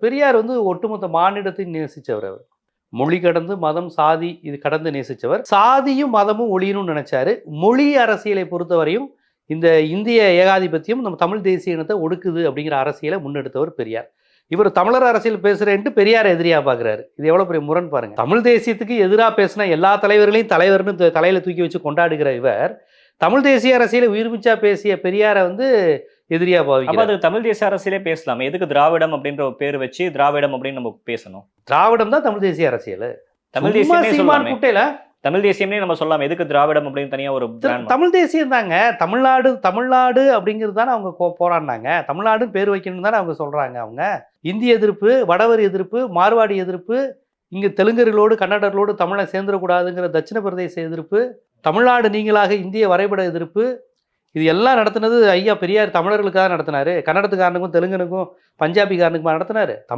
பெரியார் வந்து ஒட்டுமொத்த மானிடத்தை நேசிச்சவர் அவர். மொழி கடந்து மதம் சாதி இது கடந்து நேசிச்சவர். சாதியும் மதமும் ஒழியணும்னு நினைச்சாரு. மொழி அரசியலை பொறுத்தவரையும் இந்த இந்திய ஏகாதிபத்தியம் நம்ம தமிழ் தேசிய இனத்தை ஒடுக்குது அப்படிங்கிற அரசியலை முன்னெடுத்தவர் பெரியார். இவர் தமிழர் அரசியல் பேசுறேன்ட்டு பெரியார் எதிரியா பாக்குறாரு. இது எவ்வளவு பெரிய முரண் பாருங்க. தமிழ் தேசியத்துக்கு எதிராக பேசின எல்லா தலைவர்களையும் தலைவர்னு தலையில தூக்கி வச்சு கொண்டாடுகிற இவர் தமிழ் தேசிய அரசியலை உயிர்மிச்சா பேசிய பெரியாரை வந்து எதிரியா பாவிக்கிறார். அது தமிழ் தேசிய அரசியலே பேசலாம். எதுக்கு திராவிடம் அப்படின்ற ஒரு பேர் வச்சு திராவிடம் அப்படின்னு நம்ம பேசணும்? திராவிடம் தான் தமிழ் தேசிய அரசியல். தமிழ் தேசியமே சொல்லலாம். குட்டையில தமிழ் தேசியம்னே நம்ம சொல்லலாம். எதுக்கு திராவிடம் அப்படின்னு தனியா ஒரு தமிழ் தேசியம் தாங்க. தமிழ்நாடு அப்படிங்கிறது தானே அவங்க போராடினாங்க. தமிழ்நாடு பேர் வைக்கணும் தானே அவங்க சொல்றாங்க. அவங்க இந்திய எதிர்ப்பு, வடவர் எதிர்ப்பு, மார்வாடி எதிர்ப்பு, இங்க தெலுங்கர்களோடு கன்னடர்களோடு தமிழை சேர்ந்துடக்கூடாதுங்கிற தட்சிண பிரதேச எதிர்ப்பு, தமிழ்நாடு நீங்களாக இந்திய வரைபட எதிர்ப்பு, இது எல்லாம் நடத்தினது ஐயா பெரியார் தமிழர்களுக்காக நடத்தினாரு. கன்னடத்துக்காரனுக்கும் தெலுங்கனுக்கும் பஞ்சாபிக்காரனுக்குமா நடத்தினாரு?